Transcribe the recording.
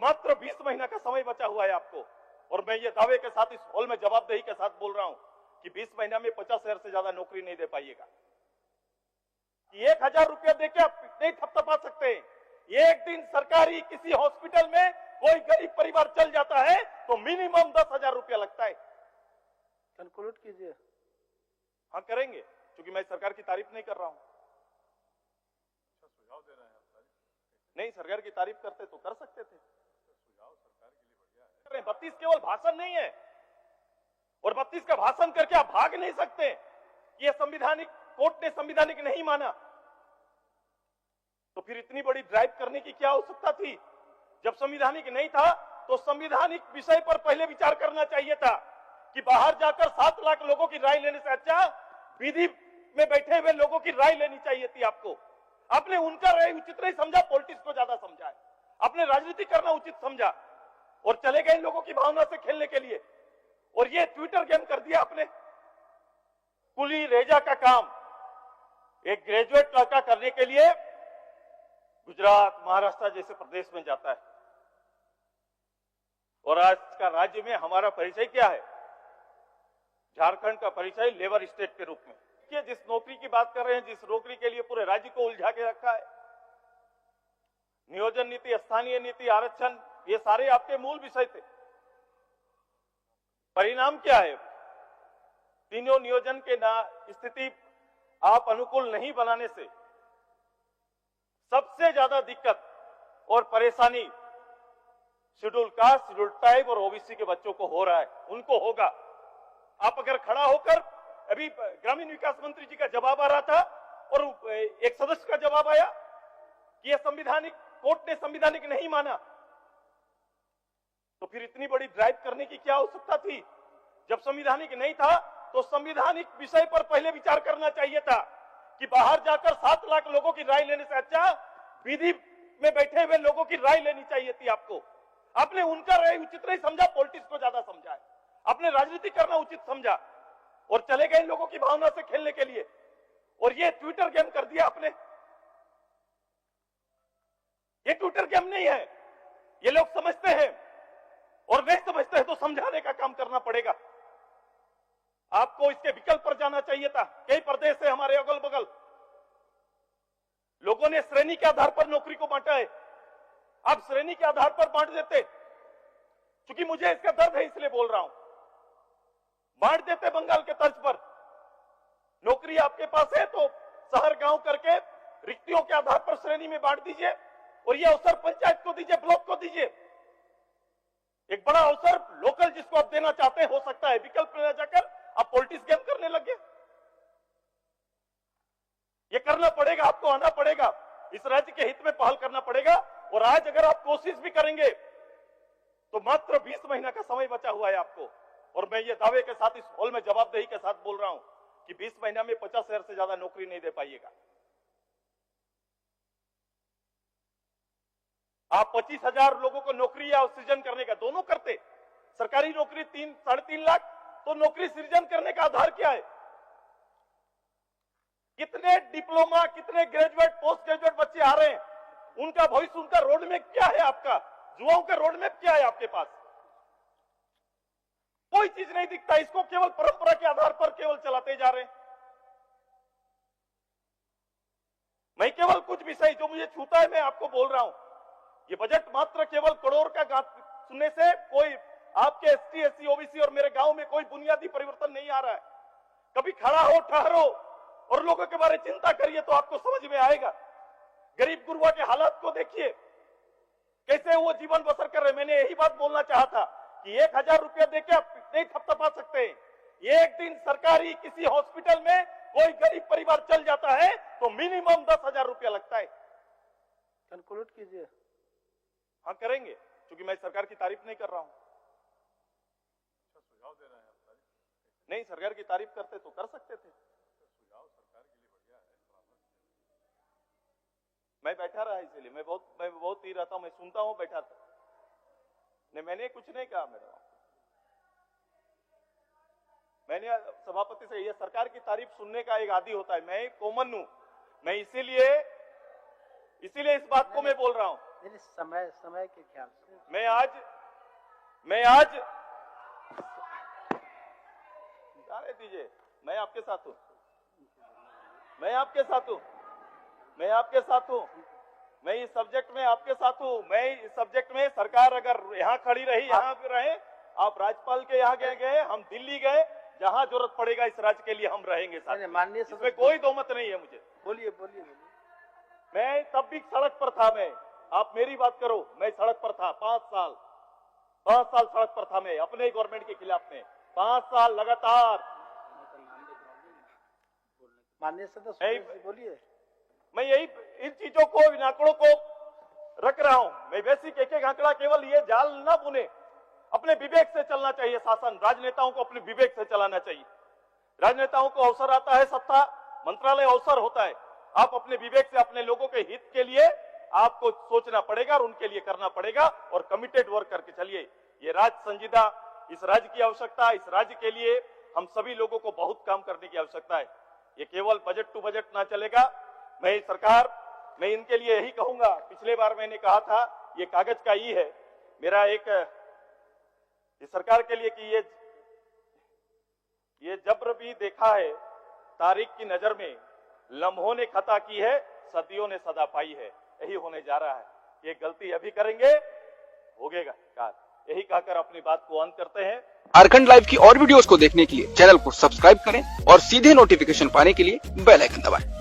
मात्र 20 महीना का समय बचा हुआ है आपको। और मैं ये दावे के साथ इस हॉल में जवाबदेही के साथ बोल रहा हूं कि 20 महीना में 50,000 से ज्यादा नौकरी नहीं दे पाइएगा। 1000 रुपया देके आप नहीं थपथपा सकते। एक दिन सरकारी किसी हॉस्पिटल में कोई गरीब परिवार चल जाता है तो मिनिमम 10,000 रुपया लगता है। कंक्लूड कीजिए। हाँ करेंगे, क्योंकि मैं सरकार की तारीफ नहीं कर रहा हूं। अच्छा सुझाव दे रहे हैं आप। नहीं, सरकार की तारीफ करते तो कर सकते थे। सुझाव सरकार के लिए बढ़िया है। 32 केवल भाषण नहीं है, और 32 का भाषण करके आप भाग नहीं सकते। ये संविधानिक कोर्ट ने संविधानिक नहीं माना, तो फिर इतनी बड़ी ड्राइव करने की क्या आवश्यकता थी? जब संविधानिक नहीं था तो संविधानिक विषय पर पहले विचार करना चाहिए था कि बाहर जाकर 7 लाख लोगों की राय लेने से अच्छा विधि में बैठे हुए लोगों की राय लेनी चाहिए थी आपको। आपने उनका राय उचित नहीं समझा, पॉलिटिक्स को ज्यादा समझा है। आपने राजनीति करना उचित समझा और चले गए लोगों की भावना से खेलने के लिए, और ये ट्विटर गेम कर दिया आपने। कुली रेजा का काम एक ग्रेजुएट लड़का करने के लिए गुजरात, महाराष्ट्र जैसे प्रदेश में जाता है, और आज का राज्य में हमारा परिचय क्या है? झारखंड का परिचय लेबर स्टेट के रूप में। कि जिस नौकरी की बात कर रहे हैं, जिस नौकरी के लिए पूरे राज्य को उलझा के रखा है, नियोजन नीति, स्थानीय नीति, आरक्षण, ये सारे आपके मूल विषय थे। परिणाम क्या है? तीनों नियोजन के स्थिति आप अनुकूल नहीं बनाने से सबसे ज्यादा दिक्कत और परेशानी शेड्यूल कास्ट, शेड्यूल ट्राइब और ओबीसी के बच्चों को हो रहा है, उनको होगा। आप अगर खड़ा होकर, अभी ग्रामीण विकास मंत्री जी का जवाब आ रहा था और एक सदस्य का जवाब आया कि यह संविधानिक कोर्ट ने संविधानिक नहीं माना, तो फिर इतनी बड़ी ड्राइव करने की क्या आवश्यकता थी? जब संविधानिक नहीं था तो संविधानिक विषय पर पहले विचार करना चाहिए था कि बाहर जाकर 7 लाख लोगों की राय लेने से अच्छा विधि में बैठे हुए लोगों की राय लेनी चाहिए थी आपको। आपने उनका राय उचित नहीं समझा, पॉलिटिक्स को ज्यादा समझा है। आपने राजनीति करना उचित समझा और चले गए लोगों की भावना से खेलने के लिए, और ये ट्विटर गेम कर दिया आपने। ये ट्विटर गेम नहीं है, ये लोग समझते हैं, और नहीं समझते हैं तो समझाने का काम करना पड़ेगा। आपको इसके विकल्प पर जाना चाहिए था। कई प्रदेश है हमारे अगल बगल, लोगों ने श्रेणी के आधार पर नौकरी को बांटा है। आप श्रेणी के आधार पर बांट देते, क्योंकि मुझे इसका दर्द है इसलिए बोल रहा हूं, बांट देते बंगाल के तर्ज पर। नौकरी आपके पास है तो शहर गांव करके रिक्तियों के आधार पर श्रेणी में बांट दीजिए, और यह अवसर पंचायत को दीजिए, ब्लॉक को दीजिए। एक बड़ा अवसर लोकल जिसको आप देना चाहते हैं हो सकता है। विकल्प में जाकर आप पॉलिटिक्स गेम करने लगे। ये करना पड़ेगा, आपको आना पड़ेगा, इस राज्य के हित में पहल करना पड़ेगा। और आज अगर आप कोशिश भी करेंगे तो मात्र 20 महीना का समय बचा हुआ है आपको। और मैं ये दावे के साथ इस हॉल में जवाबदेही के साथ बोल रहा हूं कि 20 महीना में 50,000 से ज्यादा नौकरी नहीं दे पाइएगा। आप 25,000 लोगों को नौकरी या सृजन करने का, दोनों करते, सरकारी नौकरी 3-3.5 लाख, तो नौकरी सृजन करने का आधार क्या है? कितने डिप्लोमा, कितने ग्रेजुएट, पोस्ट ग्रेजुएट बच्चे आ रहे हैं, उनका भविष्य, उनका रोड मैप क्या है? आपका युवाओं का रोड मैप क्या है आपके पास? कोई चीज नहीं दिखता। इसको केवल परंपरा के आधार पर केवल चलाते जा रहे हैं। मैं केवल कुछ विषय जो मुझे छूता है मैं आपको बोल रहा हूं। ये बजट मात्र केवल करोड़ का सुनने से कोई आपके एसटी, एससी, ओबीसी और मेरे गांव में कोई बुनियादी परिवर्तन नहीं आ रहा है। कभी खड़ा हो, ठहरो और लोगों के बारे में चिंता करिए तो आपको समझ में आएगा। गरीब गुरबा के हालात को देखिए, कैसे वो जीवन बसर कर रहे। मैंने यही बात बोलना चाहा था कि 1000 रुपया देके आप नहीं थपथपा सकते। एक दिन सरकारी किसी हॉस्पिटल में कोई गरीब परिवार चल जाता है तो मिनिमम 10,000 रुपया लगता है। कंक्लूड कीजिए। हाँ करेंगे, क्योंकि मैं सरकार की तारीफ नहीं कर रहा हूं। अच्छा सुझाव दे रहे हैं आप। नहीं, सरकार की तारीफ करते तो कर सकते थे। सुझाव सरकार के लिए बढ़िया है। मैं बैठा रहा इसलिए, मैं बहुत ही रहता हूं, मैं सुनता हूं, बैठा था। नहीं, मैंने कुछ नहीं कहा मैडम। मैंने सभापति से, यह सरकार की तारीफ सुनने का एक आदी होता है। मैं कॉमन हूं, मैं इसीलिए इस बात को मैं बोल रहा हूं। नहीं, समय के ख्याल से मैं आज जाने दीजिए, मैं आपके साथ हूँ, मैं इस सब्जेक्ट में आपके साथ हूँ। मैं इस सब्जेक्ट में सरकार अगर यहाँ खड़ी रही, यहाँ पे रहे, आप राज्यपाल के यहाँ गए, हम दिल्ली गए, जहाँ जरूरत पड़ेगा इस राज्य के लिए हम रहेंगे साथ। नहीं, माननीय इसमें कोई दो मत नहीं है मुझे। बोलिए। मैं तब भी सड़क पर था। आप मेरी बात करो, मैं सड़क पर था 5 साल सड़क पर था मैं, अपने गवर्नमेंट के खिलाफ में 5 साल लगातार। माननीय सदस्य बोलिए। मैं यही इन चीजों को, इन आंकड़ों को रख रहा हूं। मैं बेसिक एक आंकड़ा, केवल ये जाल ना बुने, अपने विवेक से चलना चाहिए शासन। राजनेताओं को अपने विवेक से चलाना चाहिए। राजनेताओं को अवसर आता है, सत्ता मंत्रालय अवसर होता है। आप अपने विवेक से अपने लोगों के हित के लिए आपको सोचना पड़ेगा और उनके लिए करना पड़ेगा, और कमिटेड वर्क करके चलिए। ये राज्य संजीदा, इस राज्य की आवश्यकता, इस राज्य के लिए हम सभी लोगों को बहुत काम करने की आवश्यकता है। ये केवल बजट टू बजट ना चलेगा। मैं इनके लिए यही कहूंगा, पिछले बार मैंने कहा था ये कागज का ई है मेरा एक इस सरकार के लिए कि ये जब्र भी देखा है तारीख की नजर में, लम्हों ने खता की है, सदियों ने सदा पाई है। यही होने जा रहा है। ये गलती अभी करेंगे, भोगेगा काल। यही कहकर अपनी बात को अंत करते हैं। झारखंड लाइव की और वीडियोस को देखने के लिए चैनल को सब्सक्राइब करें और सीधे नोटिफिकेशन पाने के लिए बेल आइकन दबाएं।